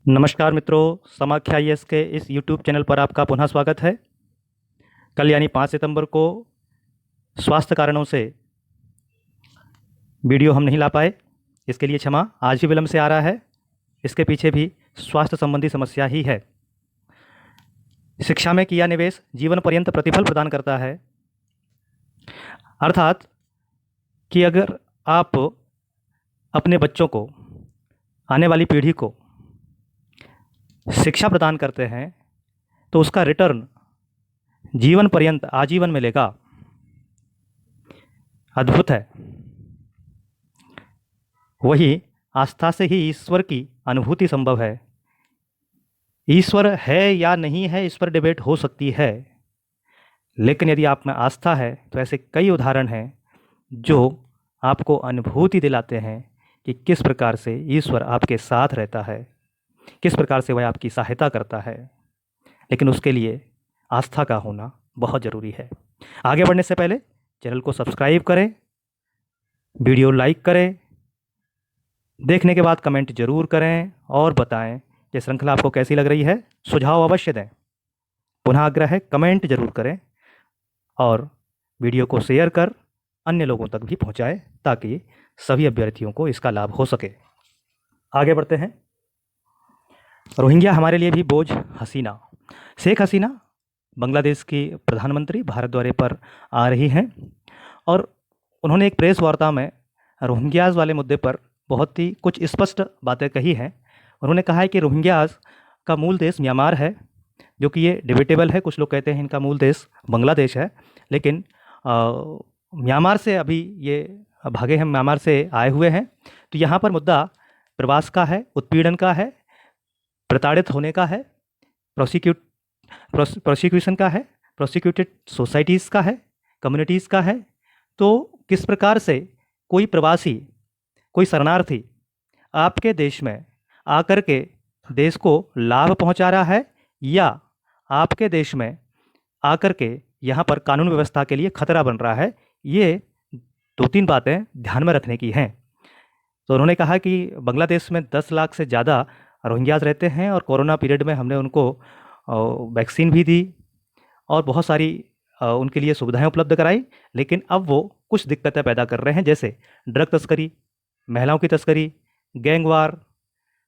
नमस्कार मित्रों, समाख्या आईएएस के इस यूट्यूब चैनल पर आपका पुनः स्वागत है। कल यानी 5 सितंबर को स्वास्थ्य कारणों से वीडियो हम नहीं ला पाए, इसके लिए क्षमा। आज भी विलंब से आ रहा है, इसके पीछे भी स्वास्थ्य संबंधी समस्या ही है। शिक्षा में किया निवेश जीवन पर्यंत प्रतिफल प्रदान करता है, अर्थात कि अगर आप अपने बच्चों को, आने वाली पीढ़ी को शिक्षा प्रदान करते हैं तो उसका रिटर्न जीवन पर्यंत आजीवन मिलेगा। अद्भुत है। वही आस्था से ही ईश्वर की अनुभूति संभव है। ईश्वर है या नहीं है, इस पर डिबेट हो सकती है, लेकिन यदि आप में आस्था है तो ऐसे कई उदाहरण हैं जो आपको अनुभूति दिलाते हैं कि किस प्रकार से ईश्वर आपके साथ रहता है, किस प्रकार से वह आपकी सहायता करता है। लेकिन उसके लिए आस्था का होना बहुत ज़रूरी है। आगे बढ़ने से पहले चैनल को सब्सक्राइब करें, वीडियो लाइक करें, देखने के बाद कमेंट जरूर करें और बताएं ये श्रृंखला आपको कैसी लग रही है। सुझाव अवश्य दें। पुनः आग्रह है, कमेंट जरूर करें और वीडियो को शेयर कर अन्य लोगों तक भी पहुंचाएं ताकि सभी अभ्यर्थियों को इसका लाभ हो सके। आगे बढ़ते हैं। रोहिंग्या हमारे लिए भी बोझ हसीना। शेख हसीना बांग्लादेश की प्रधानमंत्री भारत दौरे पर आ रही हैं और उन्होंने एक प्रेस वार्ता में रोहिंग्याज वाले मुद्दे पर बहुत ही कुछ स्पष्ट बातें कही हैं। उन्होंने कहा है कि रोहिंग्याज का मूल देश म्यांमार है, जो कि ये डिबेटेबल है। कुछ लोग कहते हैं इनका मूल देश बांग्लादेश है, लेकिन म्यांमार से अभी ये भागे हैं, म्यांमार से आए हुए हैं। तो यहाँ पर मुद्दा प्रवास का है, उत्पीड़न का है, प्रताड़ित होने का है, प्रोसिक्यूशन का है, प्रोसिक्यूटेड सोसाइटीज़ का है, कम्युनिटीज़ का है। तो किस प्रकार से कोई प्रवासी, कोई शरणार्थी आपके देश में आकर के देश को लाभ पहुंचा रहा है या आपके देश में आकर के यहाँ पर कानून व्यवस्था के लिए खतरा बन रहा है, ये 2-3 बातें ध्यान में रखने की हैं। तो उन्होंने कहा कि बांग्लादेश में 10 लाख से ज़्यादा रोहिंग्याज रहते हैं और कोरोना पीरियड में हमने उनको वैक्सीन भी दी और बहुत सारी उनके लिए सुविधाएं उपलब्ध कराई, लेकिन अब वो कुछ दिक्कतें पैदा कर रहे हैं, जैसे ड्रग तस्करी, महिलाओं की तस्करी, गैंगवार।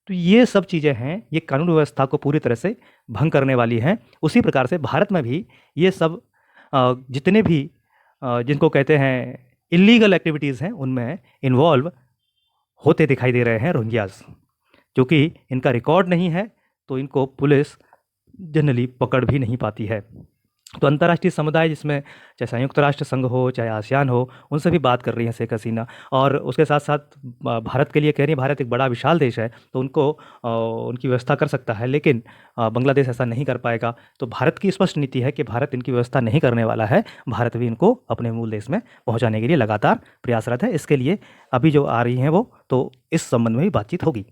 तो ये सब चीज़ें हैं, ये कानून व्यवस्था को पूरी तरह से भंग करने वाली हैं। उसी प्रकार से भारत में भी ये सब जितने भी जिनको कहते हैं इलीगल एक्टिविटीज़ हैं, उनमें इन्वॉल्व होते दिखाई दे रहे हैं रोहिंग्याज। क्योंकि इनका रिकॉर्ड नहीं है तो इनको पुलिस जनरली पकड़ भी नहीं पाती है। तो अंतर्राष्ट्रीय समुदाय, जिसमें चाहे संयुक्त राष्ट्र संघ हो, चाहे आसियान हो, उनसे भी बात कर रही हैं शेख हसीना। और उसके साथ साथ भारत के लिए कह रही है, भारत एक बड़ा विशाल देश है तो उनको उनकी व्यवस्था कर सकता है, लेकिन बांग्लादेश ऐसा नहीं कर पाएगा। तो भारत की स्पष्ट नीति है कि भारत इनकी व्यवस्था नहीं करने वाला है। भारत भी इनको अपने मूल देश में पहुँचाने के लिए लगातार प्रयासरत है। इसके लिए अभी जो आ रही हैं वो, तो इस संबंध में भी बातचीत होगी।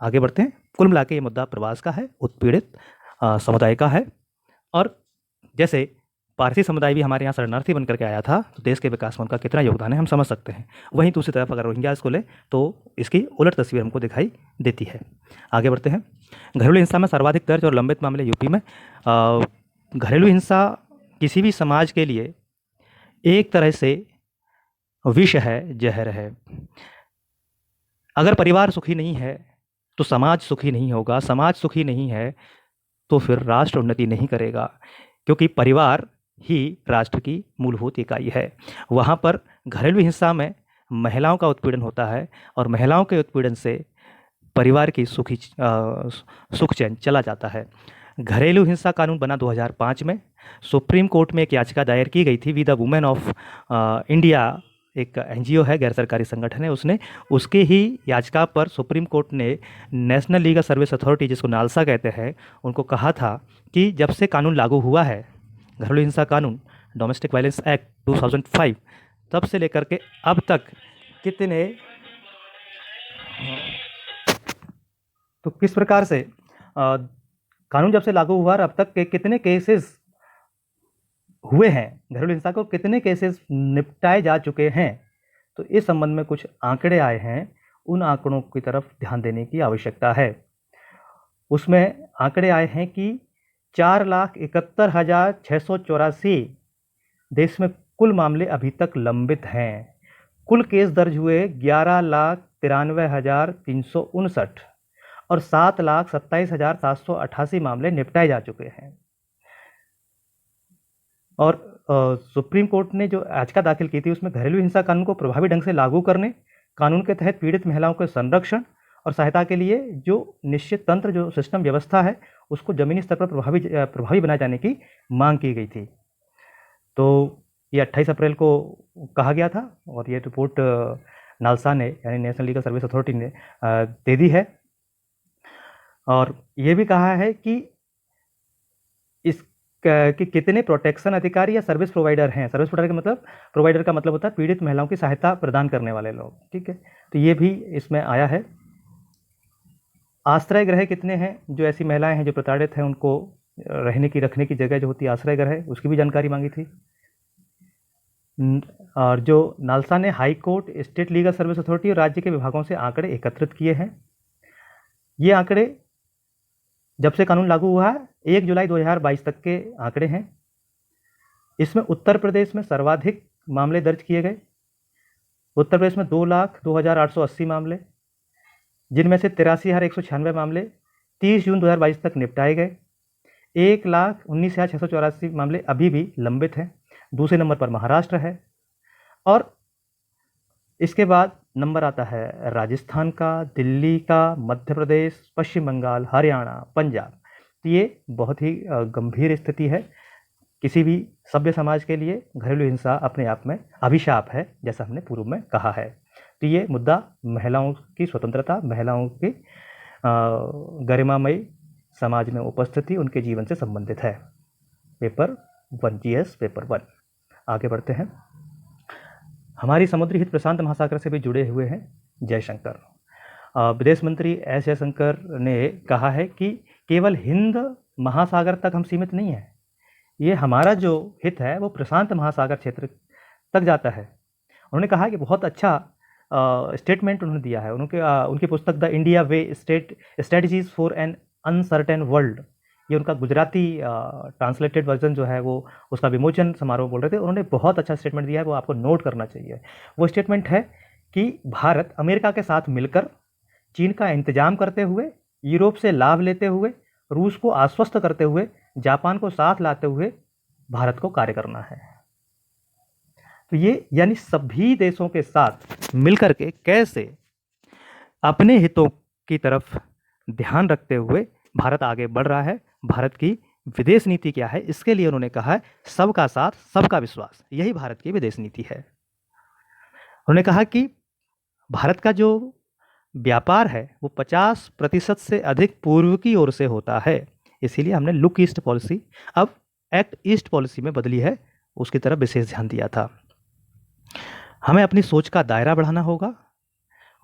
आगे बढ़ते हैं। कुल मिला के ये मुद्दा प्रवास का है, उत्पीड़ित समुदाय का है। और जैसे पारसी समुदाय भी हमारे यहाँ शरणार्थी बनकर के आया था, तो देश के विकास में उनका कितना योगदान है हम समझ सकते हैं। वहीं दूसरी तरफ अगर रोहिंग्याज को ले तो इसकी उलट तस्वीर हमको दिखाई देती है। आगे बढ़ते हैं। घरेलू हिंसा में सर्वाधिक दर्ज और लंबित मामले यूपी में। घरेलू हिंसा किसी भी समाज के लिए एक तरह से विष है, जहर है। अगर परिवार सुखी नहीं है तो समाज सुखी नहीं होगा, समाज सुखी नहीं है तो फिर राष्ट्र उन्नति नहीं करेगा, क्योंकि परिवार ही राष्ट्र की मूलभूत इकाई है। वहाँ पर घरेलू हिंसा में महिलाओं का उत्पीड़न होता है और महिलाओं के उत्पीड़न से परिवार की सुख चैन चला जाता है। घरेलू हिंसा कानून बना 2005 में। सुप्रीम कोर्ट में एक याचिका दायर की गई थी। We the women of India, एक एनजीओ है, गैर सरकारी संगठन है, उसने उसके ही याचिका पर सुप्रीम कोर्ट ने नेशनल लीगल सर्विस अथॉरिटी, जिसको नालसा कहते हैं, उनको कहा था कि जब से कानून लागू हुआ है, घरेलू हिंसा कानून, डोमेस्टिक वायलेंस एक्ट 2005, तब से लेकर के अब तक कितने, तो किस प्रकार से कानून जब से लागू हुआ अब तक के कितने केसेस हुए हैं, घरेलू हिंसा को कितने केसेस निपटाए जा चुके हैं। तो इस संबंध में कुछ आंकड़े आए हैं, उन आंकड़ों की तरफ ध्यान देने की आवश्यकता है। उसमें आंकड़े आए हैं कि 4,71,684 देश में कुल मामले अभी तक लंबित हैं। कुल केस दर्ज हुए 11,93,359 और 7,27,788 मामले निपटाए जा चुके हैं। और सुप्रीम कोर्ट ने जो याचिका दाखिल की थी उसमें घरेलू हिंसा कानून को प्रभावी ढंग से लागू करने, कानून के तहत पीड़ित महिलाओं के संरक्षण और सहायता के लिए जो निश्चित तंत्र, जो सिस्टम व्यवस्था है, उसको जमीनी स्तर पर प्रभावी बनाए जाने की मांग की गई थी। तो ये 28 अप्रैल को कहा गया था और ये रिपोर्ट नालसा ने, यानी नेशनल लीगल सर्विस अथॉरिटी ने दे दी है। और ये भी कहा है कि कि कितने प्रोटेक्शन अधिकारी या सर्विस प्रोवाइडर हैं। सर्विस प्रोवाइडर का मतलब होता है पीड़ित महिलाओं की सहायता प्रदान करने वाले लोग, ठीक है। तो ये भी इसमें आया है। आश्रय गृह कितने हैं, जो ऐसी महिलाएं हैं जो प्रताड़ित हैं, उनको रहने की, रखने की जगह जो होती है आश्रय गृह, उसकी भी जानकारी मांगी थी। और जो नालसा ने high court, state legal service authority और राज्य के विभागों से आंकड़े एकत्रित किए हैं। ये आंकड़े जब से कानून लागू हुआ है 1 जुलाई 2022 तक के आंकड़े हैं। इसमें उत्तर प्रदेश में सर्वाधिक मामले दर्ज किए गए। उत्तर प्रदेश में 2,02,880 मामले, जिनमें से 83,196 मामले 30 जून 2022 तक निपटाए गए। 1,19,684 मामले अभी भी लंबित हैं। दूसरे नंबर पर महाराष्ट्र है और इसके बाद नंबर आता है राजस्थान का, दिल्ली का, मध्य प्रदेश, पश्चिम बंगाल, हरियाणा, पंजाब। तो ये बहुत ही गंभीर स्थिति है। किसी भी सभ्य समाज के लिए घरेलू हिंसा अपने आप में अभिशाप है, जैसा हमने पूर्व में कहा है। तो ये मुद्दा महिलाओं की स्वतंत्रता, महिलाओं की गरिमामयी समाज में उपस्थिति, उनके जीवन से संबंधित है। Paper 1 GS paper 1। आगे बढ़ते हैं। हमारी समुद्री हित प्रशांत महासागर से भी जुड़े हुए हैं जयशंकर। विदेश मंत्री एस जयशंकर ने कहा है कि केवल हिंद महासागर तक हम सीमित नहीं हैं, ये हमारा जो हित है वो प्रशांत महासागर क्षेत्र तक जाता है। उन्होंने कहा कि बहुत अच्छा स्टेटमेंट उन्होंने दिया है। उनकी पुस्तक the India way strategies for an uncertain world, ये उनका गुजराती ट्रांसलेटेड वर्जन जो है वो उसका विमोचन समारोह बोल रहे थे। उन्होंने बहुत अच्छा स्टेटमेंट दिया है, वो आपको नोट करना चाहिए। वो स्टेटमेंट है कि भारत अमेरिका के साथ मिलकर चीन का इंतजाम करते हुए, यूरोप से लाभ लेते हुए, रूस को आश्वस्त करते हुए, जापान को साथ लाते हुए भारत को कार्य करना है। तो ये यानी सभी देशों के साथ मिलकर के कैसे अपने हितों की तरफ ध्यान रखते हुए भारत आगे बढ़ रहा है, भारत की विदेश नीति क्या है, इसके लिए उन्होंने कहा है सबका साथ, सबका विश्वास, यही भारत की विदेश नीति है। उन्होंने कहा कि भारत का जो व्यापार है वो 50% से अधिक पूर्व की ओर से होता है, इसीलिए हमने लुक ईस्ट पॉलिसी अब एक्ट ईस्ट पॉलिसी में बदली है, उसकी तरफ विशेष ध्यान दिया था। हमें अपनी सोच का दायरा बढ़ाना होगा।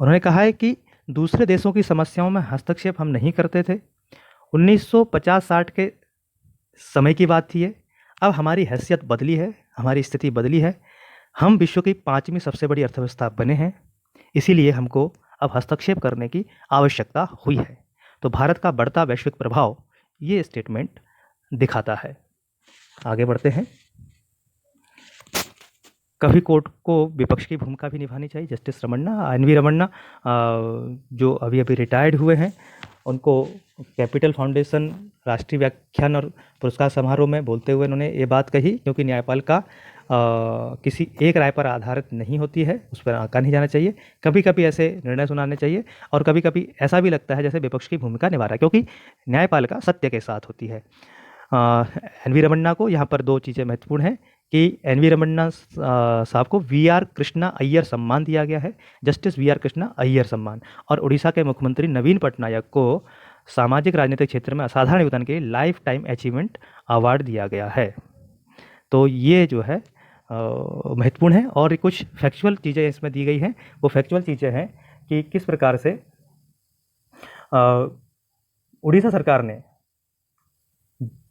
उन्होंने कहा है कि दूसरे देशों की समस्याओं में हस्तक्षेप हम नहीं करते थे। 1950-60 के समय की बात थी ये। अब हमारी हैसियत बदली है, हमारी स्थिति बदली है। हम विश्व की 5वीं सबसे बड़ी अर्थव्यवस्था बने हैं, इसीलिए हमको अब हस्तक्षेप करने की आवश्यकता हुई है। तो भारत का बढ़ता वैश्विक प्रभाव ये स्टेटमेंट दिखाता है। आगे बढ़ते हैं। कभी कोर्ट को विपक्ष की भूमिका भी निभानी चाहिए। जस्टिस रमन्ना, एनवी रमन्ना, जो अभी रिटायर्ड हुए हैं, उनको कैपिटल फाउंडेशन राष्ट्रीय व्याख्यान और पुरस्कार समारोह में बोलते हुए उन्होंने ये बात कही, क्योंकि न्यायपालिका किसी एक राय पर आधारित नहीं होती है, उस पर आंका नहीं जाना चाहिए। कभी कभी ऐसे निर्णय सुनाने चाहिए और कभी कभी ऐसा भी लगता है जैसे विपक्ष की भूमिका निभा रहा है, क्योंकि न्यायपालिका सत्य के साथ होती है। एनवी रमन्ना को यहाँ पर 2 चीज़ें महत्वपूर्ण हैं कि एनवी रमन्ना साहब को वीआर कृष्णा अय्यर सम्मान दिया गया है, जस्टिस वीआर कृष्णा अय्यर सम्मान, और उड़ीसा के मुख्यमंत्री नवीन पटनायक को सामाजिक राजनीतिक क्षेत्र में असाधारण योगदान के लिए लाइफ टाइम अचीवमेंट अवार्ड दिया गया है। तो ये जो है महत्वपूर्ण है। और कुछ फैक्चुअल चीज़ें इसमें दी गई हैं। वो फैक्चुअल चीज़ें हैं कि किस प्रकार से उड़ीसा सरकार ने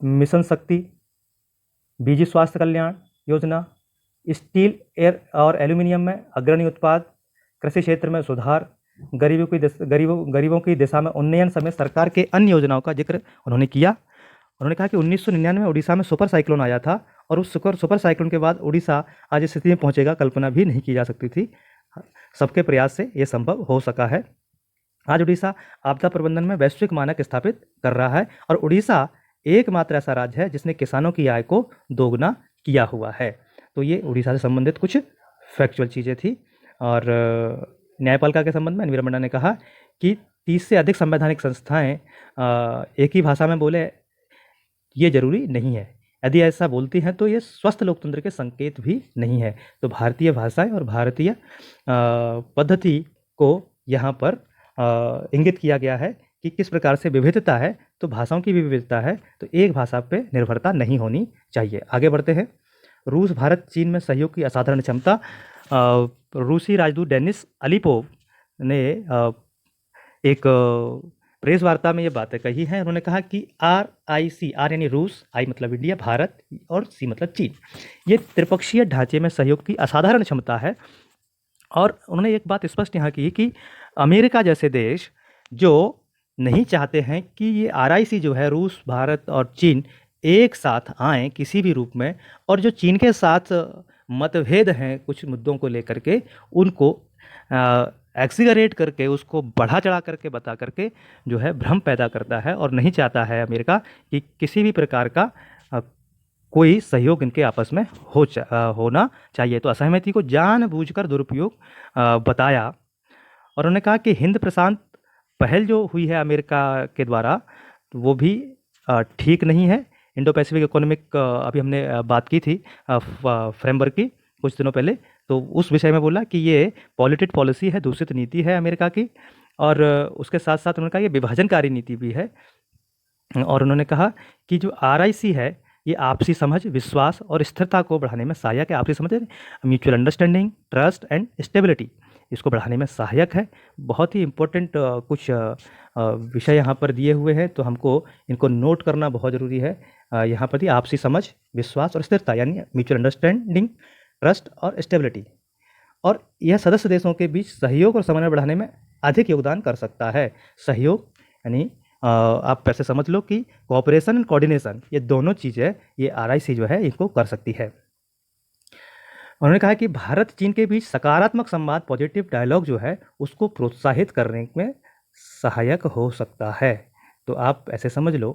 मिशन शक्ति, बीजी स्वास्थ्य कल्याण योजना, स्टील, एयर और एल्यूमिनियम में अग्रणी उत्पाद, कृषि क्षेत्र में सुधार, गरीबों की दिशा में उन्नयन समेत सरकार के अन्य योजनाओं का जिक्र उन्होंने किया। उन्होंने कहा कि 1999 में उड़ीसा में सुपर साइक्लोन आया था और उस सुपर साइक्लोन के बाद उड़ीसा आज इस स्थिति में पहुंचेगा, कल्पना भी नहीं की जा सकती थी। सबके प्रयास से ये संभव हो सका है। आज उड़ीसा आपदा प्रबंधन में वैश्विक मानक स्थापित कर रहा है और उड़ीसा एकमात्र ऐसा राज्य है जिसने किसानों की आय को दोगुना किया हुआ है। तो ये उड़ीसा से संबंधित कुछ फैक्चुअल चीज़ें थी। और न्यायपालिका के संबंध में एनवी रमन्ना ने कहा कि 30 से अधिक संवैधानिक संस्थाएं एक ही भाषा में बोले ये जरूरी नहीं है। यदि ऐसा बोलती हैं तो ये स्वस्थ लोकतंत्र के संकेत भी नहीं है। तो भारतीय भाषाएं और भारतीय पद्धति को यहाँ पर इंगित किया गया है कि किस प्रकार से विविधता है, तो भाषाओं की भी विविधता है, तो एक भाषा पे निर्भरता नहीं होनी चाहिए। आगे बढ़ते हैं। रूस भारत चीन में सहयोग की असाधारण क्षमता। रूसी राजदूत डेनिस अलीपोव ने एक प्रेस वार्ता में ये बातें कही हैं। उन्होंने कहा कि RIC, आर यानी रूस, आई मतलब इंडिया, भारत और सी मतलब चीन, ये त्रिपक्षीय ढांचे में सहयोग की असाधारण क्षमता है। और उन्होंने एक बात स्पष्ट यहाँ की कि अमेरिका जैसे देश जो नहीं चाहते हैं कि ये RIC जो है, रूस, भारत और चीन एक साथ आएँ किसी भी रूप में, और जो चीन के साथ मतभेद हैं कुछ मुद्दों को लेकर के, उनको एक्सिगरेट करके, उसको बढ़ा चढ़ा करके बता करके जो है भ्रम पैदा करता है और नहीं चाहता है अमेरिका कि किसी भी प्रकार का कोई सहयोग इनके आपस में होना चाहिए। तो असहमति को जानबूझकर दुरुपयोग बताया। और उन्होंने कहा कि हिंद प्रशांत पहल जो हुई है अमेरिका के द्वारा, तो वो भी ठीक नहीं है। इंडो पैसिफिक इकोनॉमिक अभी हमने बात की थी फ्रेमवर्क की कुछ दिनों पहले, तो उस विषय में बोला कि ये पॉलिटिड पॉलिसी है, दूषित नीति है अमेरिका की। और उसके साथ साथ उन्होंने कहा ये विभाजनकारी नीति भी है। और उन्होंने कहा कि जो RIC है ये आपसी समझ, विश्वास और स्थिरता को बढ़ाने में सहायक है। आपसी समझ, mutual understanding, trust and stability, इसको बढ़ाने में सहायक है। बहुत ही इम्पोर्टेंट कुछ विषय यहाँ पर दिए हुए हैं, तो हमको इनको नोट करना बहुत ज़रूरी है। यहाँ पर आपसी समझ, विश्वास और स्थिरता यानी म्यूचुअल अंडरस्टैंडिंग, ट्रस्ट और स्टेबिलिटी, और यह सदस्य देशों के बीच सहयोग और समन्वय बढ़ाने में अधिक योगदान कर सकता है। सहयोग यानी आप ऐसे समझ लो कि कोऑपरेशन एंड कोऑर्डिनेशन, ये दोनों चीज़ें ये RIC जो है इनको कर सकती है। उन्होंने कहा कि भारत चीन के बीच सकारात्मक संवाद, पॉजिटिव डायलॉग जो है उसको प्रोत्साहित करने में सहायक हो सकता है। तो आप ऐसे समझ लो।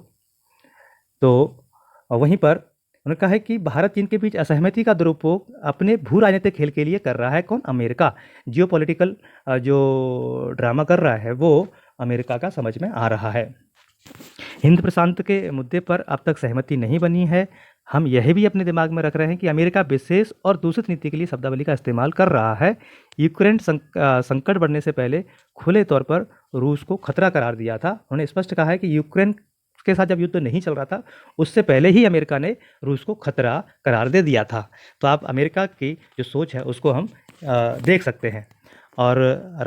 तो वहीं पर उन्होंने कहा है कि भारत चीन के बीच असहमति का दुरुपयोग अपने भू राजनीतिक खेल के लिए कर रहा है। कौन? अमेरिका। जियोपॉलिटिकल जो ड्रामा कर रहा है वो अमेरिका का समझ में आ रहा है। हिंद प्रशांत के मुद्दे पर अब तक सहमति नहीं बनी है। हम यह भी अपने दिमाग में रख रहे हैं कि अमेरिका विशेष और दूषित नीति के लिए शब्दावली का इस्तेमाल कर रहा है। यूक्रेन संकट बढ़ने से पहले खुले तौर पर रूस को खतरा करार दिया था। उन्होंने स्पष्ट कहा है कि यूक्रेन के साथ जब युद्ध नहीं चल रहा था उससे पहले ही अमेरिका ने रूस को खतरा करार दे दिया था। तो आप अमेरिका की जो सोच है उसको हम देख सकते हैं। और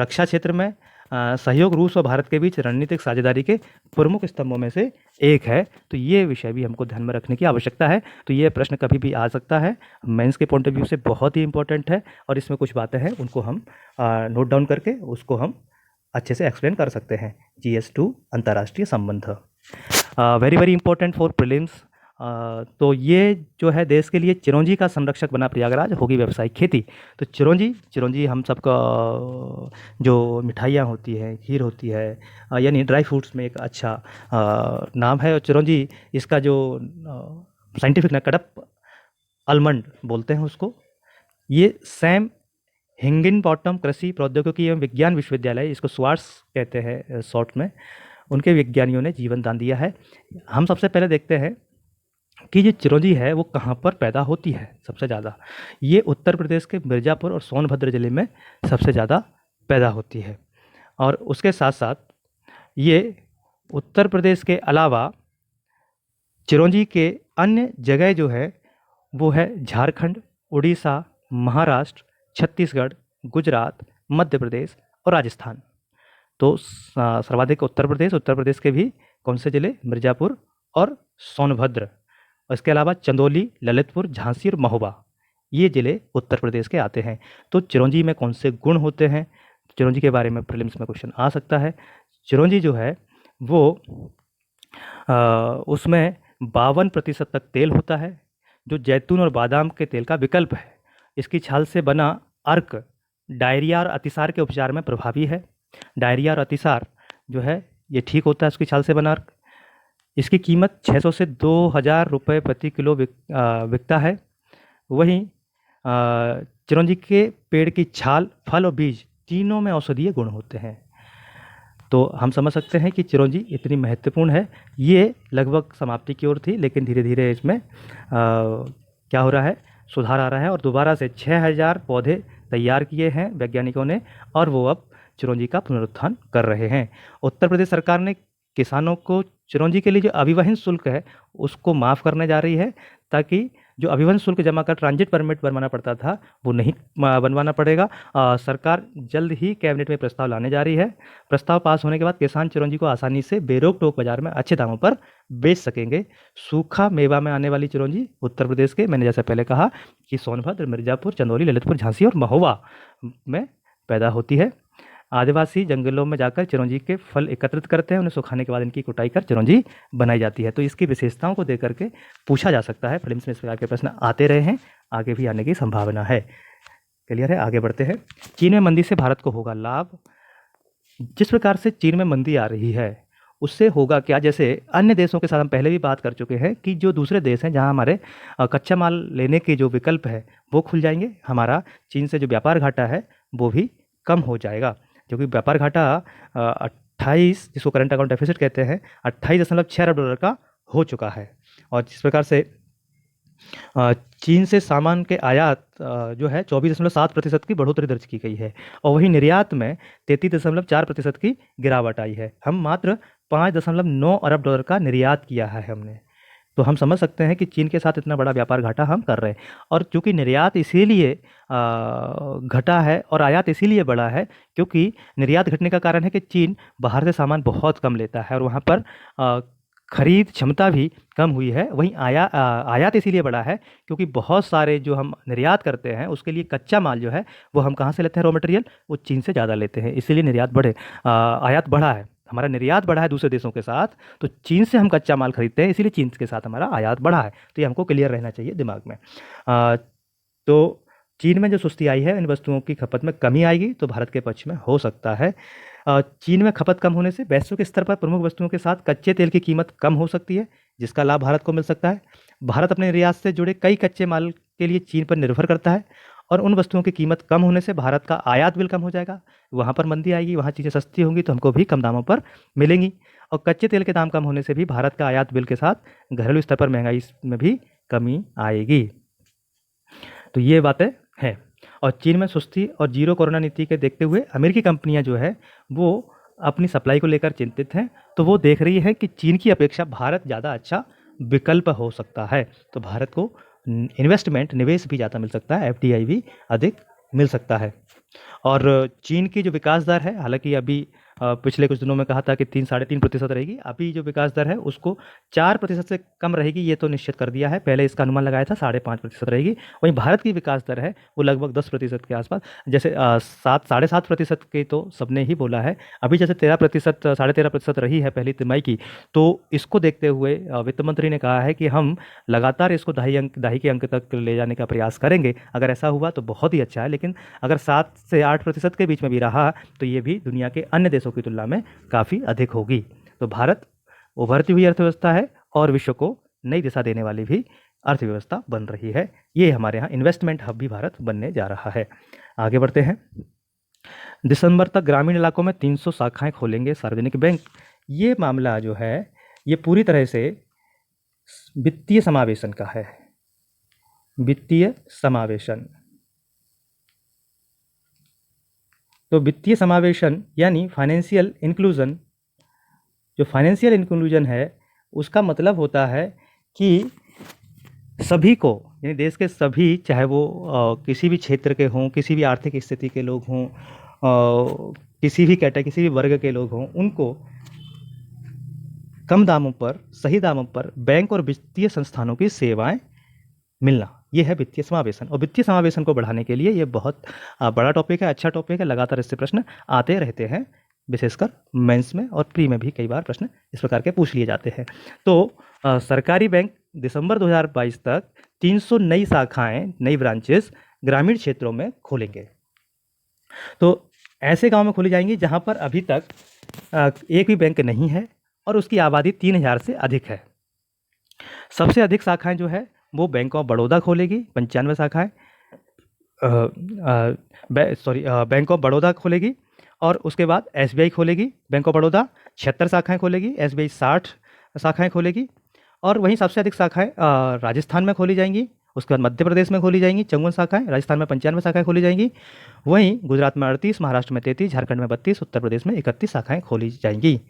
रक्षा क्षेत्र में सहयोग रूस और भारत के बीच रणनीतिक साझेदारी के प्रमुख स्तंभों में से एक है। तो ये विषय भी हमको ध्यान में रखने की आवश्यकता है। तो ये प्रश्न कभी भी आ सकता है, मेंस के पॉइंट ऑफ व्यू से बहुत ही इंपॉर्टेंट है, और इसमें कुछ बातें हैं उनको हम नोट डाउन करके उसको हम अच्छे से एक्सप्लेन कर सकते हैं। GS2 अंतर्राष्ट्रीय संबंध very very important for prelims. तो ये जो है देश के लिए चिरौंजी का संरक्षक बना प्रयागराज, होगी व्यावसायिक खेती। तो चिरौंजी हम सबका जो मिठाइयाँ होती हैं, खीर होती है, यानी ड्राई फ्रूट्स में एक अच्छा नाम है। और चिरौंजी इसका जो साइंटिफिक ना कडप आलमंड बोलते हैं उसको। ये सैम हिंगिनबॉटम कृषि प्रौद्योगिकी एवं विज्ञान विश्वविद्यालय, इसको स्वार्स कहते हैं शॉर्ट में, उनके विज्ञानियों ने जीवन दान दिया है। हम सबसे पहले देखते हैं कि ये चिरौंजी है वो कहाँ पर पैदा होती है सबसे ज़्यादा। ये उत्तर प्रदेश के मिर्ज़ापुर और सोनभद्र ज़िले में सबसे ज़्यादा पैदा होती है। और उसके साथ साथ ये उत्तर प्रदेश के अलावा चिरौंजी के अन्य जगह जो है वो है झारखंड, उड़ीसा, महाराष्ट्र, छत्तीसगढ़, गुजरात, मध्य प्रदेश और राजस्थान। तो सर्वाधिक उत्तर प्रदेश के भी कौन से ज़िले? मिर्ज़ापुर और सोनभद्र। और इसके अलावा चंदौली, ललितपुर, झांसी और महोबा, ये ज़िले उत्तर प्रदेश के आते हैं। तो चिरौंजी में कौन से गुण होते हैं? चिरौंजी के बारे में प्रीलिम्स में क्वेश्चन आ सकता है। चिरौंजी जो है वो उसमें 52% तक तेल होता है, जो जैतून और बादाम के तेल का विकल्प है। इसकी छाल से बना अर्क डायरिया और अतिसार के उपचार में प्रभावी है। डायरिया और अतिसार जो है ये ठीक होता है उसकी छाल से बना अर्क। इसकी कीमत 600 से 2000 रुपये प्रति किलो बिकता है। वहीं चिरौंजी के पेड़ की छाल, फल और बीज तीनों में औषधीय गुण होते हैं। तो हम समझ सकते हैं कि चिरौंजी इतनी महत्वपूर्ण है। ये लगभग समाप्ति की ओर थी, लेकिन धीरे धीरे इसमें क्या हो रहा है, सुधार आ रहा है और दोबारा से 6000 पौधे तैयार किए हैं वैज्ञानिकों ने और वो अब चिरौंजी का पुनरुत्थान कर रहे हैं। उत्तर प्रदेश सरकार ने किसानों को चिरौंजी के लिए जो अभिवहन शुल्क है उसको माफ़ करने जा रही है, ताकि जो अभिवहन शुल्क जमा कर ट्रांजिट परमिट बनवाना पड़ता था वो नहीं बनवाना पड़ेगा। सरकार जल्द ही कैबिनेट में प्रस्ताव लाने जा रही है। प्रस्ताव पास होने के बाद किसान चिरौंजी को आसानी से बेरोक टोक बाजार में अच्छे दामों पर बेच सकेंगे। सूखा मेवा में आने वाली चिरौंजी उत्तर प्रदेश के, मैंने जैसे पहले कहा कि सोनभद्र, मिर्ज़ापुर, चंदौली, ललितपुर, झांसी और महोबा में पैदा होती है। आदिवासी जंगलों में जाकर चिरौंजी के फल एकत्रित करते हैं, उन्हें सुखाने के बाद इनकी कुटाई कर चिरौंजी बनाई जाती है। तो इसकी विशेषताओं को देख करके पूछा जा सकता है। फिल्म में इस प्रकार के प्रश्न आते रहे हैं, आगे भी आने की संभावना है। क्लियर है? आगे बढ़ते हैं। चीन में मंदी से भारत को होगा लाभ। जिस प्रकार से चीन में मंदी आ रही है उससे होगा क्या, जैसे अन्य देशों के साथ हम पहले भी बात कर चुके हैं कि जो दूसरे देश हैं जहां हमारे कच्चा माल लेने के जो विकल्प है वो खुल जाएंगे। हमारा चीन से जो व्यापार घाटा है वो भी कम हो जाएगा, क्योंकि व्यापार घाटा 28, जिसको करंट अकाउंट डेफिसिट कहते हैं, 28.6 अरब डॉलर का हो चुका है। और जिस प्रकार से चीन से सामान के आयात जो है 24.7% की बढ़ोतरी दर्ज की गई है और वहीं निर्यात में 33.4% की गिरावट आई है। हम मात्र 5.9 अरब डॉलर का निर्यात किया है हमने। तो हम समझ सकते हैं कि चीन के साथ इतना बड़ा व्यापार घाटा हम कर रहे हैं। और चूंकि निर्यात इसीलिए घटा है और आयात इसीलिए बढ़ा है क्योंकि निर्यात घटने का कारण है कि चीन बाहर से सामान बहुत कम लेता है और वहाँ पर खरीद क्षमता भी कम हुई है। वहीं आयात इसीलिए बढ़ा है क्योंकि बहुत सारे जो हम निर्यात करते हैं उसके लिए कच्चा माल जो है वो हम कहाँ से लेते हैं, रॉ मटेरियल, वो चीन से ज़्यादा लेते हैं, इसीलिए आयात बढ़ा है। हमारा निर्यात बढ़ा है दूसरे देशों के साथ, तो चीन से हम कच्चा माल खरीदते हैं, इसीलिए चीन के साथ हमारा आयात बढ़ा है। तो ये हमको क्लियर रहना चाहिए दिमाग में। तो चीन में जो सुस्ती आई है, इन वस्तुओं की खपत में कमी आएगी तो भारत के पक्ष में हो सकता है। चीन में खपत कम होने से वैश्विक स्तर पर प्रमुख वस्तुओं के साथ कच्चे तेल की कीमत कम हो सकती है, जिसका लाभ भारत को मिल सकता है। भारत अपने निर्यात से जुड़े कई कच्चे माल के लिए चीन पर निर्भर करता है और उन वस्तुओं की कीमत कम होने से भारत का आयात बिल कम हो जाएगा। वहाँ पर मंदी आएगी, वहाँ चीज़ें सस्ती होंगी तो हमको भी कम दामों पर मिलेंगी। और कच्चे तेल के दाम कम होने से भी भारत का आयात बिल के साथ घरेलू स्तर पर महंगाई में भी कमी आएगी। तो ये बातें हैं। और चीन में सुस्ती और जीरो कोरोना नीति के देखते हुए अमेरिकी कंपनियां जो है वो अपनी सप्लाई को लेकर चिंतित हैं। तो वो देख रही है कि चीन की अपेक्षा भारत ज़्यादा अच्छा विकल्प हो सकता है। तो भारत को इन्वेस्टमेंट, निवेश भी ज़्यादा मिल सकता है, एफडीआई भी अधिक मिल सकता है। और चीन की जो विकास दर है, हालांकि अभी पिछले कुछ दिनों में कहा था कि 3-3.5% रहेगी, अभी जो विकास दर है उसको 4% से कम रहेगी, ये तो निश्चित कर दिया है। पहले इसका अनुमान लगाया था 5.5% रहेगी। वहीं भारत की विकास दर है वो लगभग 10% के आसपास, जैसे 7-7.5% की तो सबने ही बोला है। अभी जैसे 13%, 13.5% रही है पहली तिमाही की। तो इसको देखते हुए वित्त मंत्री ने कहा है कि हम लगातार इसको दहाई के अंक तक ले जाने का प्रयास करेंगे। अगर ऐसा हुआ तो बहुत ही अच्छा है, लेकिन अगर 7 से 8% के बीच में भी रहा तो ये भी दुनिया के अन्य देशों की तुलना में काफ़ी अधिक होगी। तो भारत उभरती हुई अर्थव्यवस्था है और विश्व को नई दिशा देने वाली भी अर्थव्यवस्था बन रही है। ये हमारे यहाँ इन्वेस्टमेंट हब भी भारत बनने जा रहा है। आगे बढ़ते हैं। दिसंबर तक ग्रामीण इलाकों में 300 शाखाएं खोलेंगे सार्वजनिक बैंक। ये मामला जो है ये पूरी तरह से वित्तीय समावेशन का है। वित्तीय समावेशन, तो वित्तीय समावेशन यानी फाइनेंशियल इंक्लूजन, जो फाइनेंशियल इंक्लूजन है उसका मतलब होता है कि सभी को, यानी देश के सभी, चाहे वो किसी भी क्षेत्र के हों, किसी भी आर्थिक स्थिति के लोग हों, किसी भी वर्ग के लोग हों, उनको कम दामों पर, सही दामों पर बैंक और वित्तीय संस्थानों की सेवाएं मिलना, ये है वित्तीय समावेशन। और वित्तीय समावेशन को बढ़ाने के लिए ये बहुत बड़ा टॉपिक है, अच्छा टॉपिक है, लगातार इससे प्रश्न आते रहते हैं, विशेषकर मेंस में और प्री में भी कई बार प्रश्न इस प्रकार के पूछ लिए जाते हैं। तो सरकारी बैंक दिसंबर 2022 तक 300 नई शाखाएं, नई ब्रांचेस ग्रामीण क्षेत्रों में खोलेंगे। तो ऐसे गांव में खोली जाएंगी जहां पर अभी तक एक भी बैंक नहीं है और उसकी आबादी 3000 से अधिक है। सबसे अधिक शाखाएं जो है वो बैंक ऑफ बड़ौदा खोलेगी, 95 शाखाएं, बैंक ऑफ बड़ौदा खोलेगी। और उसके बाद एसबीआई खोलेगी, बैंक ऑफ बड़ौदा 76 शाखाएं खोलेगी, एसबीआई 60 शाखाएं खोलेगी। और वहीं सबसे अधिक शाखाएं राजस्थान में खोली जाएंगी, उसके बाद मध्य प्रदेश में खोली जाएंगी 54 शाखाएं, राजस्थान में 95 शाखाएं खोली जाएंगी। वहीं गुजरात में 38, महाराष्ट्र में 33, झारखंड में 32, उत्तर प्रदेश में 31 शाखाएं खोली जाएंगी।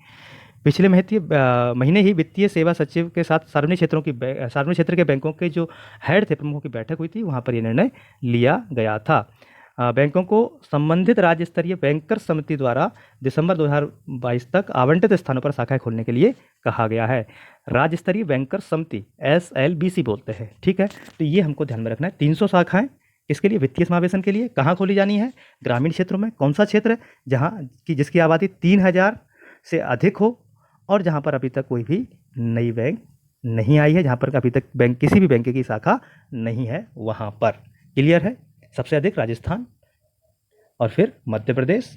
पिछले महीने ही वित्तीय सेवा सचिव के साथ सार्वजनिक क्षेत्र के बैंकों के जो हेड थे, प्रमुखों की बैठक हुई थी, वहाँ पर यह निर्णय लिया गया था। बैंकों को संबंधित राज्य स्तरीय बैंकर समिति द्वारा दिसंबर 2022 तक आवंटित स्थानों पर शाखाएं खोलने के लिए कहा गया है। राज्य स्तरीय बैंकर समिति SLBC बोलते हैं, ठीक है। तो ये हमको ध्यान में रखना है। 300 शाखाएं इसके लिए, वित्तीय समावेशन के लिए कहाँ खोली जानी है? ग्रामीण क्षेत्रों में। कौन सा क्षेत्र? जहाँ की जिसकी आबादी 3000 से अधिक हो और जहाँ पर अभी तक कोई भी नई बैंक नहीं आई है, जहाँ पर अभी तक किसी भी बैंक की शाखा नहीं है, वहाँ पर। क्लियर है? सबसे अधिक राजस्थान और फिर मध्य प्रदेश,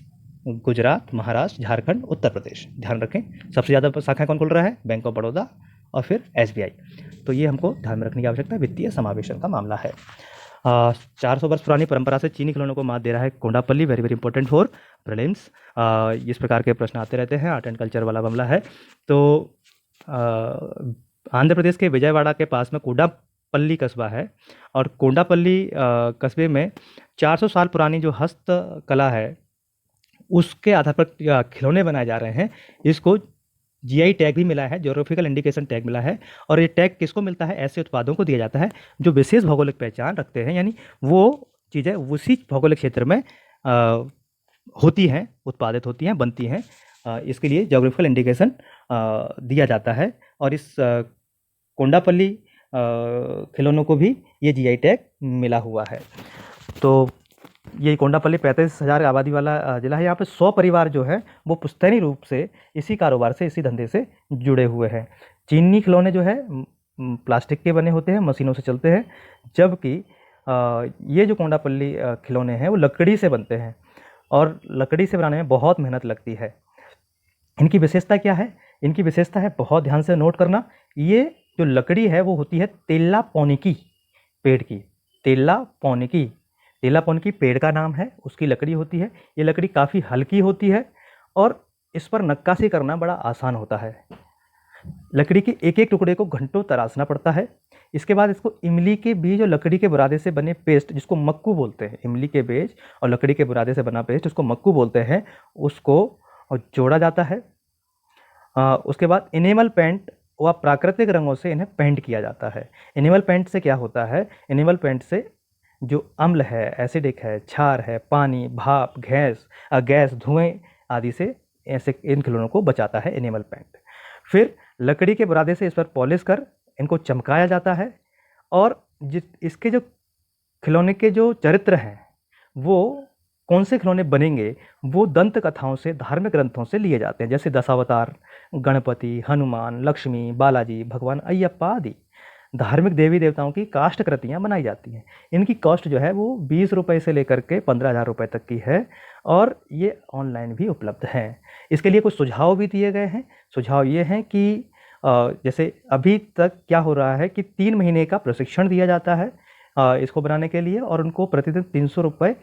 गुजरात, महाराष्ट्र, झारखंड, उत्तर प्रदेश। ध्यान रखें, सबसे ज़्यादा शाखाएं कौन खोल रहा है? बैंक ऑफ बड़ौदा और फिर SBI। तो ये हमको ध्यान में रखने की आवश्यकता है, वित्तीय समावेशन का मामला है। 400 वर्ष पुरानी परंपरा से चीनी खिलौनों को मात दे रहा है Kondapalli, very very important for prelims. इस प्रकार के प्रश्न आते रहते हैं, आर्ट एंड कल्चर वाला मामला है। तो आंध्र प्रदेश के विजयवाड़ा के पास में कोंडापल्ली कस्बा है और कोंडापल्ली कस्बे में 400 साल पुरानी जो हस्तकला है उसके आधार पर खिलौने बनाए जा रहे हैं। इसको GI टैग भी मिला है, ज्योग्राफिकल इंडिकेशन टैग मिला है। और ये टैग किसको मिलता है? ऐसे उत्पादों को दिया जाता है जो विशेष भौगोलिक पहचान रखते हैं, यानी वो चीज़ें उसी भौगोलिक क्षेत्र में होती हैं, उत्पादित होती हैं, बनती हैं। इसके लिए ज्योग्राफिकल इंडिकेशन दिया जाता है और इस कोंडापल्ली खिलौनों को भी ये GI टैग मिला हुआ है। तो ये कोंडापल्ली 35,000 आबादी वाला ज़िला है। यहाँ पे 100 परिवार जो है वो पुश्तैनी रूप से इसी कारोबार से, इसी धंधे से जुड़े हुए हैं। चीनी खिलौने जो है प्लास्टिक के बने होते हैं, मशीनों से चलते हैं, जबकि ये जो कोंडापल्ली खिलौने हैं वो लकड़ी से बनते हैं और लकड़ी से बनाने में बहुत मेहनत लगती है। इनकी विशेषता क्या है? इनकी विशेषता है, बहुत ध्यान से नोट करना, ये जो लकड़ी है वो होती है तेला पौनिकी पेड़ की। तेला पौनिकी पेड़ का नाम है, उसकी लकड़ी होती है। ये लकड़ी काफ़ी हल्की होती है और इस पर नक्काशी करना बड़ा आसान होता है। लकड़ी के एक एक टुकड़े को घंटों तराशना पड़ता है। इसके बाद इसको इमली के बीज और लकड़ी के बुरादे से बने पेस्ट, जिसको मक्कू बोलते हैं, इमली के बीज और लकड़ी के बुरादे से बना पेस्ट, उसको मक्कू बोलते हैं, उसको जोड़ा जाता है। उसके बाद इनेमल पेंट व प्राकृतिक रंगों से इन्हें पेंट किया जाता है। इनेमल पेंट से क्या होता है? इनेमल पेंट से जो अम्ल है, एसिडिक है, क्षार है, पानी, भाप, गैस, धुएं आदि से ऐसे इन खिलौनों को बचाता है इनेमल पेंट। फिर लकड़ी के बुरादे से इस पर पॉलिश कर इनको चमकाया जाता है और इसके जो खिलौने के जो चरित्र हैं वो कौन से खिलौने बनेंगे वो दंत कथाओं से, धार्मिक ग्रंथों से लिए जाते हैं, जैसे दशावतार, गणपति, हनुमान, लक्ष्मी, बालाजी, भगवान अय्यप्पा आदि धार्मिक देवी देवताओं की काष्ठ कृतियाँ बनाई जाती हैं। इनकी कॉस्ट जो है वो 20 रुपये से लेकर के 15,000 रुपये तक की है और ये ऑनलाइन भी उपलब्ध हैं। इसके लिए कुछ सुझाव भी दिए गए हैं। सुझाव ये हैं कि जैसे अभी तक क्या हो रहा है कि 3 महीने का प्रशिक्षण दिया जाता है इसको बनाने के लिए और उनको प्रतिदिन 300 रुपये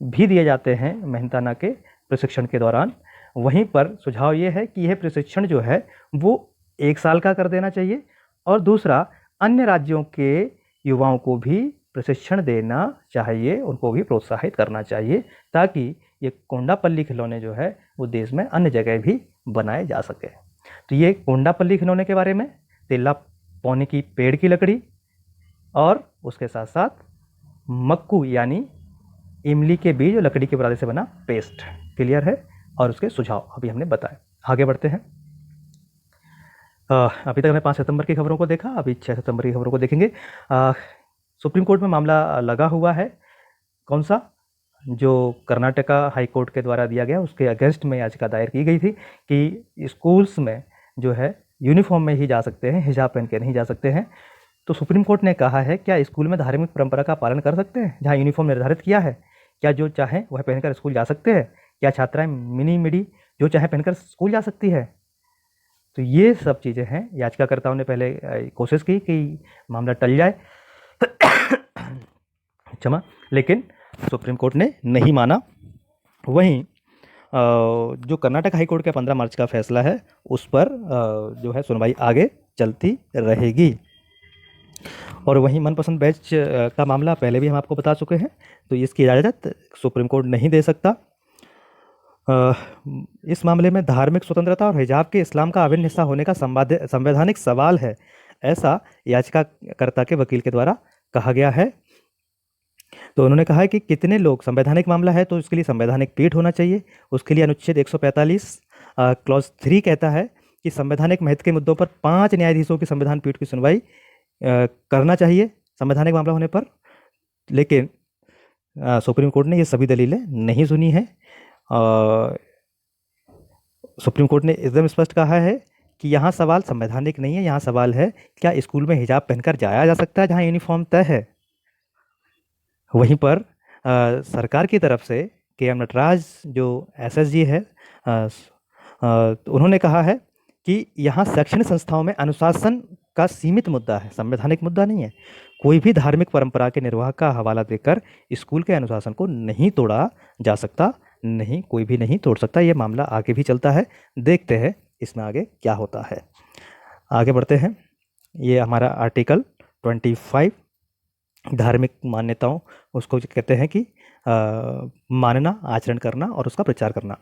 भी दिए जाते हैं मेहनताना के प्रशिक्षण के दौरान। वहीं पर सुझाव ये है कि यह प्रशिक्षण जो है वो 1 साल का कर देना चाहिए और दूसरा, अन्य राज्यों के युवाओं को भी प्रशिक्षण देना चाहिए, उनको भी प्रोत्साहित करना चाहिए ताकि ये कोंडापल्ली खिलौने जो है वो देश में अन्य जगह भी बनाए जा सके। तो ये कोंडापल्ली खिलौने के बारे में, तेला पौनी की पेड़ की लकड़ी और उसके साथ साथ मक्कू यानी इमली के बीज और लकड़ी के बुरादे से बना पेस्ट। क्लियर है? और उसके सुझाव अभी हमने बताए। आगे बढ़ते हैं। अभी तक हमने 5 सितंबर की खबरों को देखा, अभी 6 सितंबर की खबरों को देखेंगे। सुप्रीम कोर्ट में मामला लगा हुआ है। कौन सा? जो कर्नाटका हाई कोर्ट के द्वारा दिया गया उसके अगेंस्ट में याचिका दायर की गई थी कि स्कूल्स में जो है यूनिफॉर्म में ही जा सकते हैं, हिजाब पहन के नहीं जा सकते हैं। तो सुप्रीम कोर्ट ने कहा है क्या स्कूल में धार्मिक परंपरा का पालन कर सकते हैं जहाँ यूनिफॉर्म निर्धारित किया है? क्या जो चाहें वह पहनकर स्कूल जा सकते हैं? क्या छात्राएं मिनी मिडी जो चाहे पहनकर स्कूल जा सकती है? तो ये सब चीज़ें हैं। याचिकाकर्ताओं ने पहले कोशिश की कि मामला टल जाए क्षमा, लेकिन सुप्रीम कोर्ट ने नहीं माना। वहीं जो कर्नाटक हाई कोर्ट का 15 मार्च का फैसला है उस पर जो है सुनवाई आगे चलती रहेगी। और वहीं मनपसंद बैच का मामला पहले भी हम आपको बता चुके हैं, तो इसकी इजाज़त सुप्रीम कोर्ट नहीं दे सकता। इस मामले में धार्मिक स्वतंत्रता और हिजाब के इस्लाम का अभिन्न हिस्सा होने का संवैधानिक सवाल है, ऐसा याचिकाकर्ता के वकील के द्वारा कहा गया है। तो उन्होंने कहा है कि कितने लोग, संवैधानिक मामला है तो इसके लिए संवैधानिक पीठ होना चाहिए। उसके लिए अनुच्छेद 145 क्लॉज 3 कहता है कि संवैधानिक महत्व के मुद्दों पर 5 न्यायाधीशों की संविधान पीठ की सुनवाई करना चाहिए संवैधानिक मामला होने पर। लेकिन सुप्रीम कोर्ट ने ये सभी दलीलें नहीं सुनी है। सुप्रीम कोर्ट ने एकदम स्पष्ट कहा है कि यहाँ सवाल संवैधानिक नहीं है, यहाँ सवाल है क्या स्कूल में हिजाब पहनकर जाया जा सकता है जहाँ यूनिफॉर्म तय है। वहीं पर सरकार की तरफ से के.एम. नटराज जो एसएसजी है, उन्होंने कहा है कि यहाँ शैक्षणिक संस्थाओं में अनुशासन का सीमित मुद्दा है, संवैधानिक मुद्दा नहीं है। कोई भी धार्मिक परंपरा के निर्वाह का हवाला देकर स्कूल के अनुशासन को नहीं तोड़ा जा सकता, नहीं, कोई भी नहीं तोड़ सकता। ये मामला आगे भी चलता है, देखते हैं इसमें आगे क्या होता है। आगे बढ़ते हैं। ये हमारा आर्टिकल 25 धार्मिक मान्यताओं, उसको कहते हैं कि मानना, आचरण करना और उसका प्रचार करना।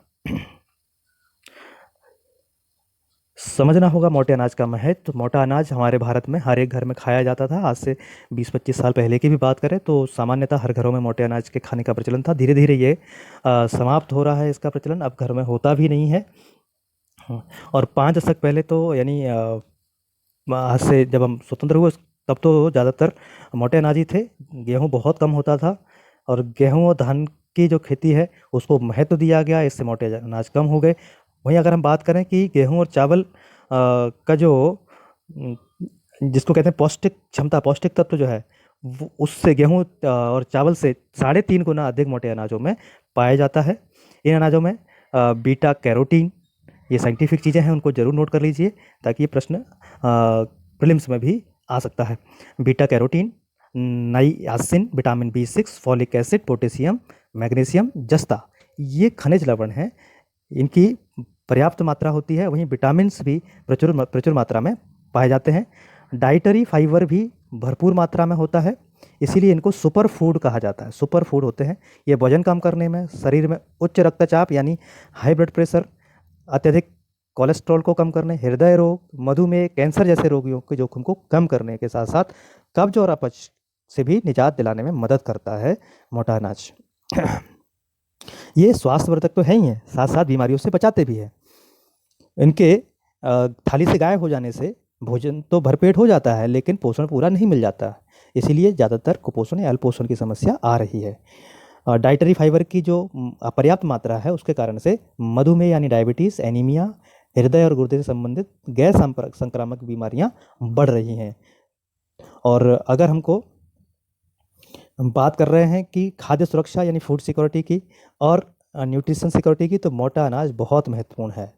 समझना होगा मोटे अनाज का महत्व। तो मोटा अनाज हमारे भारत में हर एक घर में खाया जाता था। आज से 20-25 साल पहले की भी बात करें तो सामान्यतः हर घरों में मोटे अनाज के खाने का प्रचलन था। धीरे धीरे ये समाप्त हो रहा है, इसका प्रचलन अब घर में होता भी नहीं है। और 5 दशक पहले तो यानी आज से जब हम स्वतंत्र हुए तब तो ज़्यादातर मोटे अनाज ही थे, गेहूँ बहुत कम होता था और गेहूँ और धान की जो खेती है उसको महत्व दिया गया, इससे मोटे अनाज कम हो गए। वहीं अगर हम बात करें कि गेहूँ और चावल का जो जिसको कहते हैं पौष्टिक क्षमता, पौष्टिक तत्व जो है वो उससे गेहूँ और चावल से 3.5 गुना अधिक मोटे अनाजों में पाया जाता है। इन अनाजों में बीटा कैरोटीन, ये साइंटिफिक चीज़ें हैं, उनको ज़रूर नोट कर लीजिए ताकि ये प्रश्न प्रीलिम्स में भी आ सकता है। Beta carotene, niacin, vitamin B6, folic acid, potassium, magnesium, जस्ता, ये खनिज लवण हैं, इनकी पर्याप्त मात्रा होती है। वहीं विटामिन्स भी प्रचुर मात्रा में पाए जाते हैं। डाइटरी फाइबर भी भरपूर मात्रा में होता है, इसीलिए इनको सुपर फूड कहा जाता है। सुपर फूड होते हैं ये वजन कम करने में, शरीर में उच्च रक्तचाप यानी हाई ब्लड प्रेशर, अत्यधिक कोलेस्ट्रॉल को कम करने, हृदय रोग, मधुमेह, कैंसर जैसे रोगियों के जोखिम को कम करने के साथ साथ कब्ज और अपच से भी निजात दिलाने में मदद करता है मोटा अनाज। ये स्वास्थ्यवर्धक तो है ही है, साथ साथ बीमारियों से बचाते भी है। इनके थाली से गायब हो जाने से भोजन तो भरपेट हो जाता है लेकिन पोषण पूरा नहीं मिल जाता, इसीलिए ज़्यादातर कुपोषण या अल्पोषण की समस्या आ रही है। डाइटरी फाइबर की जो अपर्याप्त मात्रा है उसके कारण से मधुमेह यानी डायबिटीज़, एनीमिया, हृदय और गुर्दे से संबंधित गैर संक्रामक बीमारियां बढ़ रही हैं। और अगर हमको हम बात कर रहे हैं कि खाद्य सुरक्षा यानी फूड सिक्योरिटी की और न्यूट्रिशन सिक्योरिटी की, तो मोटा अनाज बहुत महत्वपूर्ण है।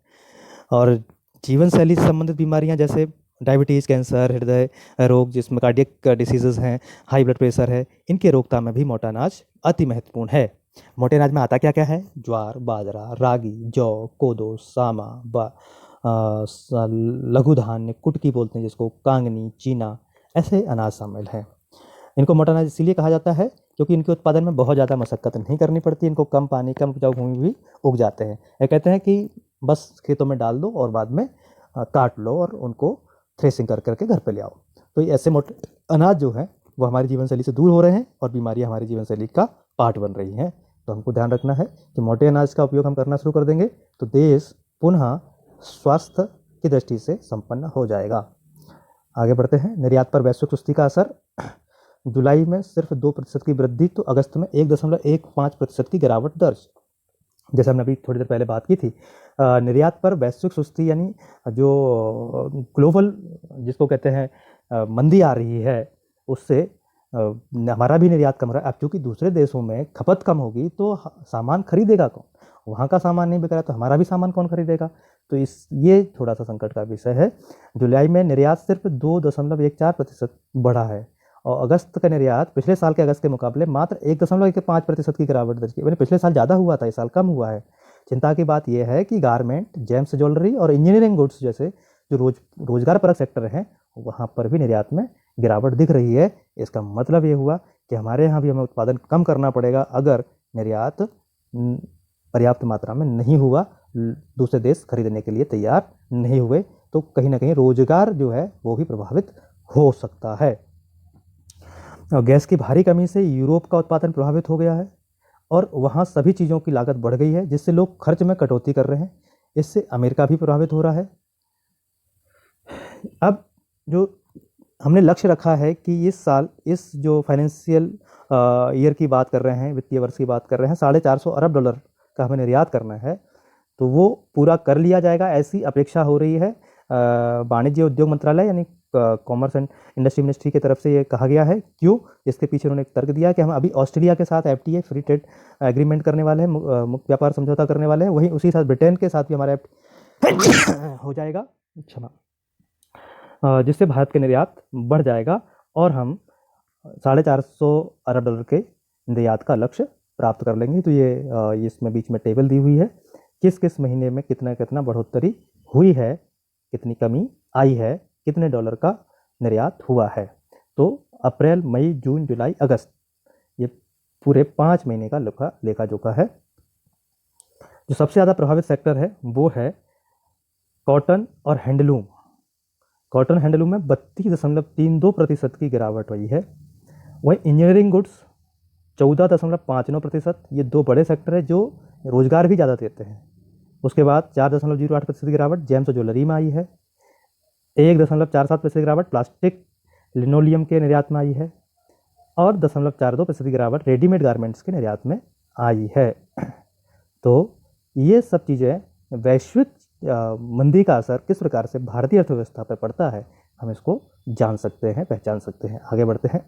और जीवन शैली से संबंधित बीमारियां जैसे डायबिटीज़, कैंसर, हृदय रोग, जिसमें कार्डियक डिसीजेज हैं, हाई ब्लड प्रेशर है, इनके रोकथाम में भी मोटा अनाज अति महत्वपूर्ण है। मोटे अनाज में आता क्या क्या है? ज्वार, बाजरा, रागी, जौ, कोदो, सामा, लघु धान्य, कुटकी बोलते हैं जिसको, कांगनी, चीना, ऐसे अनाज शामिल हैं। इनको मोटा अनाज इसीलिए कहा जाता है क्योंकि इनके उत्पादन में बहुत ज़्यादा मशक्कत नहीं करनी पड़ती, इनको कम पानी, कम उपजाऊ भूमि भी उग जाते हैं। ये कहते हैं कि बस खेतों में डाल दो और बाद में काट लो और उनको थ्रेसिंग कर करके घर पे ले आओ। तो ये ऐसे मोटे अनाज जो है वो हमारी जीवन शैली से दूर हो रहे हैं और बीमारियां हमारी जीवन शैली का पार्ट बन रही हैं। तो हमको ध्यान रखना है कि मोटे अनाज का उपयोग हम करना शुरू कर देंगे तो देश पुनः स्वास्थ्य की दृष्टि से संपन्न हो जाएगा। आगे बढ़ते हैं। निर्यात पर वैश्विक सुस्ती का असर। जुलाई में सिर्फ 2% की वृद्धि, तो अगस्त में 1.15% की गिरावट दर्ज। जैसे हमने अभी थोड़ी देर पहले बात की थी, निर्यात पर वैश्विक सुस्ती, यानी जो ग्लोबल जिसको कहते हैं मंदी आ रही है, उससे हमारा भी निर्यात कम रहा है। अब चूंकि दूसरे देशों में खपत कम होगी तो सामान खरीदेगा कौन? वहाँ का सामान नहीं बिक रहा तो हमारा भी सामान कौन खरीदेगा? तो ये थोड़ा सा संकट का विषय है। जुलाई में निर्यात सिर्फ 2.14% बढ़ा है और अगस्त का निर्यात पिछले साल के अगस्त के मुकाबले मात्र 1.15% की गिरावट दर्ज की। मैंने पिछले साल ज़्यादा हुआ था, इस साल कम हुआ है। चिंता की बात यह है कि गारमेंट, जेम्स ज्वेलरी और इंजीनियरिंग गुड्स जैसे जो रोजगार परक सेक्टर हैं, वहाँ पर भी निर्यात में गिरावट दिख रही है। इसका मतलब ये हुआ कि हमारे यहाँ भी हमें उत्पादन कम करना पड़ेगा अगर निर्यात पर्याप्त मात्रा में नहीं हुआ, दूसरे देश खरीदने के लिए तैयार नहीं हुए, तो कहीं ना कहीं रोजगार जो है वो भी प्रभावित हो सकता है। और गैस की भारी कमी से यूरोप का उत्पादन प्रभावित हो गया है और वहाँ सभी चीज़ों की लागत बढ़ गई है, जिससे लोग खर्च में कटौती कर रहे हैं। इससे अमेरिका भी प्रभावित हो रहा है। अब जो हमने लक्ष्य रखा है कि इस साल, इस जो फाइनेंशियल ईयर की बात कर रहे हैं, वित्तीय वर्ष की बात कर रहे हैं, $450 अरब का हमें निर्यात करना है, तो वो पूरा कर लिया जाएगा ऐसी अपेक्षा हो रही है। वाणिज्य उद्योग मंत्रालय यानी कॉमर्स एंड इंडस्ट्री मिनिस्ट्री की तरफ से ये कहा गया है। क्यों? इसके पीछे उन्होंने एक तर्क दिया कि हम अभी ऑस्ट्रेलिया के साथ FTA फ्री ट्रेड एग्रीमेंट करने वाले हैं, मुक्त व्यापार समझौता करने वाले हैं, वहीं उसी साथ ब्रिटेन के साथ भी हमारा हो जाएगा, क्षमा, जिससे भारत का निर्यात बढ़ जाएगा और हम $450 अरब के निर्यात का लक्ष्य प्राप्त कर लेंगे। तो ये इसमें बीच में टेबल दी हुई है, किस किस महीने में कितना कितना बढ़ोतरी हुई है, कितनी कमी आई है, कितने डॉलर का निर्यात हुआ है। तो अप्रैल, मई, जून, जुलाई, अगस्त, ये पूरे 5 महीने का लेखा जोखा है। जो सबसे ज़्यादा प्रभावित सेक्टर है वो है कॉटन और हैंडलूम। कॉटन हैंडलूम में 32.32% की गिरावट हुई है। वहीं इंजीनियरिंग गुड्स 14.59%। ये दो बड़े सेक्टर है जो रोजगार भी ज़्यादा देते हैं। उसके बाद 4.08% की गिरावट जेम्स और ज्वेलरी में आई है। 1.47% की गिरावट प्लास्टिक लिनोलियम के निर्यात में आई है और 0.42% की गिरावट रेडीमेड गारमेंट्स के निर्यात में आई है। तो ये सब चीज़ें, वैश्विक मंदी का असर किस प्रकार से भारतीय अर्थव्यवस्था पर पड़ता है, हम इसको जान सकते हैं, पहचान सकते हैं। आगे बढ़ते हैं।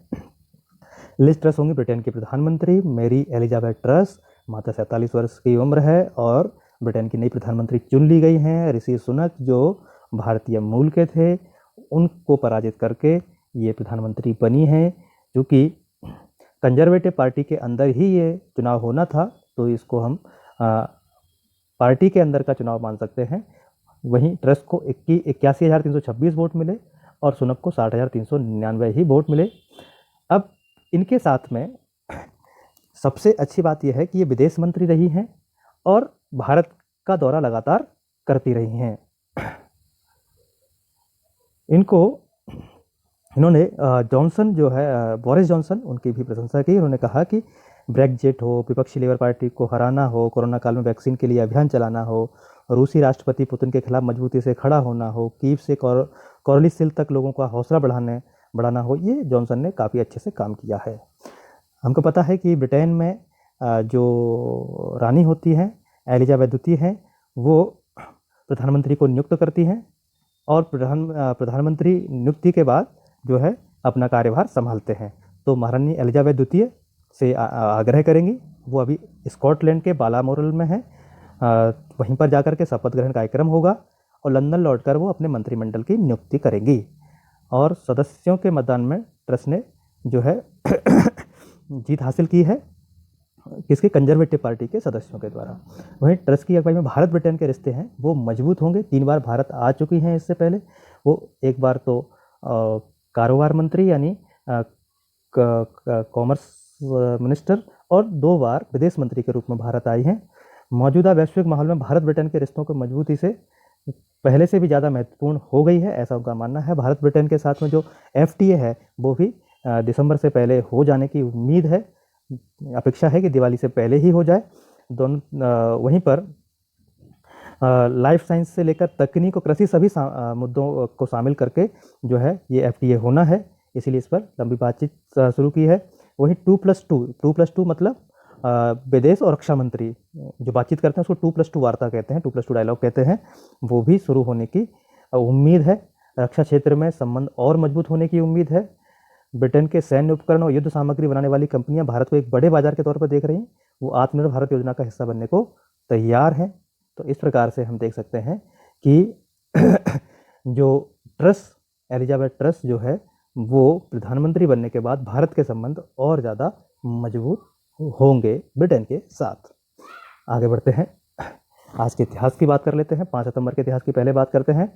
लिज ट्रस होंगी ब्रिटेन की प्रधानमंत्री। मेरी एलिजाबेथ ट्रस मात्र 47 वर्ष की उम्र है और ब्रिटेन की नई प्रधानमंत्री चुन ली गई हैं। ऋषि सुनक जो भारतीय मूल के थे, उनको पराजित करके ये प्रधानमंत्री बनी हैं। क्योंकि कंजर्वेटिव पार्टी के अंदर ही ये चुनाव होना था, तो इसको हम पार्टी के अंदर का चुनाव मान सकते हैं। वहीं ट्रस को 81,326 वोट मिले और सुनक को 60,399 ही वोट मिले। अब इनके साथ में सबसे अच्छी बात यह है कि ये विदेश मंत्री रही हैं और भारत का दौरा लगातार करती रही हैं। इन्होंने जॉनसन जो है, बोरिस जॉनसन, उनकी भी प्रशंसा की। उन्होंने कहा कि ब्रेक्जिट हो, विपक्षी लेबर पार्टी को हराना हो, कोरोना काल में वैक्सीन के लिए अभियान चलाना हो, रूसी राष्ट्रपति पुतिन के खिलाफ मजबूती से खड़ा होना हो, कीव से कॉर्लिसिल तक लोगों का हौसला बढ़ाना हो, ये जॉनसन ने काफ़ी अच्छे से काम किया है। हमको पता है कि ब्रिटेन में जो रानी होती हैं, एलिजाबेथ द्वितीय हैं, वो प्रधानमंत्री को नियुक्त करती हैं और प्रधानमंत्री नियुक्ति के बाद जो है अपना कार्यभार संभालते हैं। तो महारानी एलिजाबेथ द्वितीय से आग्रह करेंगी, वो अभी स्कॉटलैंड के बालामोरल में है, वहीं पर जाकर के शपथ ग्रहण कार्यक्रम होगा और लंदन लौटकर वो अपने मंत्रिमंडल की नियुक्ति करेंगी। और सदस्यों के मतदान में ट्रस ने जो है जीत हासिल की है, किसके? कंजर्वेटिव पार्टी के सदस्यों के द्वारा। वहीं ट्रस की अगुवाई में भारत ब्रिटेन के रिश्ते हैं वो मजबूत होंगे। 3 बार भारत आ चुकी हैं इससे पहले। वो एक बार तो कारोबार मंत्री यानी कॉमर्स मिनिस्टर और 2 बार विदेश मंत्री के रूप में भारत आई हैं। मौजूदा वैश्विक माहौल में भारत ब्रिटेन के रिश्तों को मजबूती से पहले से भी ज़्यादा महत्वपूर्ण हो गई है, ऐसा उनका मानना है। भारत ब्रिटेन के साथ में जो FTA है वो भी दिसंबर से पहले हो जाने की उम्मीद है, अपेक्षा है कि दिवाली से पहले ही हो जाए। दोनों वहीं पर लाइफ साइंस से लेकर तकनीक और कृषि सभी मुद्दों को शामिल करके जो है ये FTA होना है। इसीलिए इस पर लंबी बातचीत शुरू की है। वही 2+2 मतलब विदेश और रक्षा मंत्री जो बातचीत करते हैं उसको 2+2 वार्ता कहते हैं, 2+2 डायलॉग कहते हैं, वो भी शुरू होने की उम्मीद है। रक्षा क्षेत्र में संबंध और मजबूत होने की उम्मीद है। ब्रिटेन के सैन्य उपकरण और युद्ध सामग्री बनाने वाली कंपनियां भारत को एक बड़े बाजार के तौर पर देख रही हैं, वो आत्मनिर्भर भारत योजना का हिस्सा बनने को तैयार हैं। तो इस प्रकार से हम देख सकते हैं कि जो ट्रस, एलिजाबेथ ट्रस जो है वो प्रधानमंत्री बनने के बाद भारत के संबंध और ज़्यादा मजबूत होंगे ब्रिटेन के साथ। आगे बढ़ते हैं, आज के इतिहास की बात कर लेते हैं। 5 सितंबर के इतिहास की पहले बात करते हैं।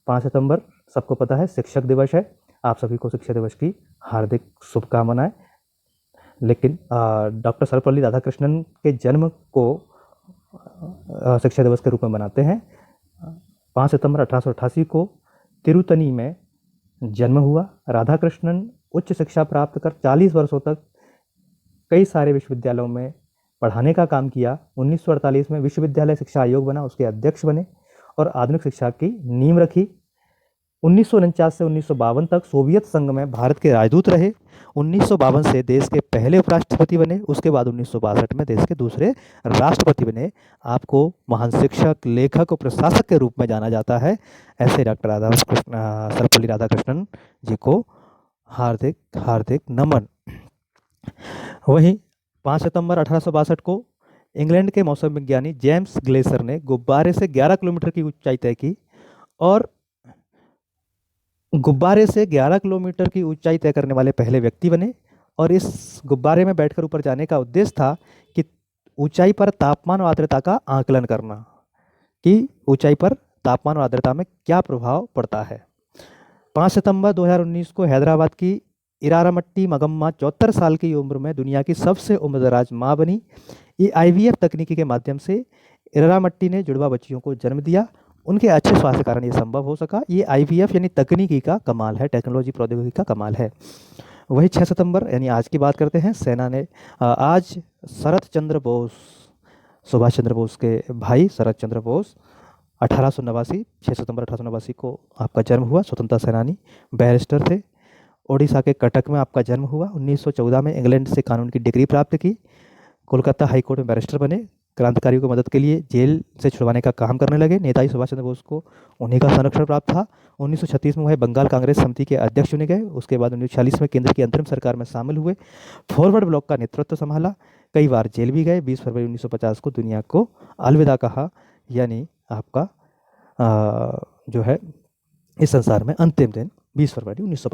5 सितंबर सबको पता है शिक्षक दिवस है। आप सभी को शिक्षक दिवस की हार्दिक शुभकामनाएं। लेकिन डॉक्टर सर्वपल्ली राधाकृष्णन के जन्म को शिक्षक दिवस के रूप में मनाते हैं। 5 सितंबर 1888 को तिरुतनी में जन्म हुआ। राधाकृष्णन उच्च शिक्षा प्राप्त कर 40 वर्षों तक कई सारे विश्वविद्यालयों में पढ़ाने का काम किया। 1948 में विश्वविद्यालय शिक्षा आयोग बना, उसके अध्यक्ष बने और आधुनिक शिक्षा की नींव रखी। 1949 से 1952 तक सोवियत संघ में भारत के राजदूत रहे। 1952 से देश के पहले उपराष्ट्रपति बने। उसके बाद 1962 में देश के दूसरे राष्ट्रपति बने। आपको महान शिक्षक, लेखक और प्रशासक के रूप में जाना जाता है। ऐसे डॉक्टर सर्वपल्ली राधाकृष्णन जी को हार्दिक हार्दिक नमन। वहीं 5 सितंबर 1862 को इंग्लैंड के मौसम विज्ञानी जेम्स ग्लेसर ने गुब्बारे से 11 किलोमीटर की ऊंचाई तय की और गुब्बारे से 11 किलोमीटर की ऊंचाई तय करने वाले पहले व्यक्ति बने। और इस गुब्बारे में बैठकर ऊपर जाने का उद्देश्य था कि ऊंचाई पर तापमान और आर्द्रता का आकलन करना, कि ऊंचाई पर तापमान और आर्द्रता में क्या प्रभाव पड़ता है। 5 सितंबर 2019 को हैदराबाद की इरारामट्टी मगम्मा 74 साल की उम्र में दुनिया की सबसे उम्रदराज माँ बनी। ये IVF तकनीकी के माध्यम से इरारामट्टी ने जुड़वा बच्चियों को जन्म दिया। उनके अच्छे स्वास्थ्य के कारण ये संभव हो सका। ये IVF यानी तकनीकी का कमाल है, टेक्नोलॉजी प्रौद्योगिकी का कमाल है। वही 6 सितंबर यानी आज की बात करते हैं। सेना ने आज शरत चंद्र बोस, सुभाष चंद्र बोस के भाई शरत चंद्र बोस 1889, 6 सितंबर 1889 को आपका जन्म हुआ। स्वतंत्रता सेनानी, बैरिस्टर थे। ओडिशा के कटक में आपका जन्म हुआ। 1914 में इंग्लैंड से कानून की डिग्री प्राप्त की। कोलकाता हाईकोर्ट में बैरिस्टर बने। क्रांतिकारियों की मदद के लिए जेल से छुड़वाने का काम करने लगे। नेताजी सुभाष चंद्र बोस को उन्हीं का संरक्षण प्राप्त था। 1936 में वह बंगाल कांग्रेस समिति के अध्यक्ष चुने गए। उसके बाद 1946 में केंद्र की अंतरिम सरकार में शामिल हुए। फॉरवर्ड ब्लॉक का नेतृत्व संभाला। कई बार जेल भी गए। 20 फरवरी 1950 को दुनिया को अलविदा कहा, यानी आपका जो है इस संसार में अंतिम दिन 20 फरवरी 1950।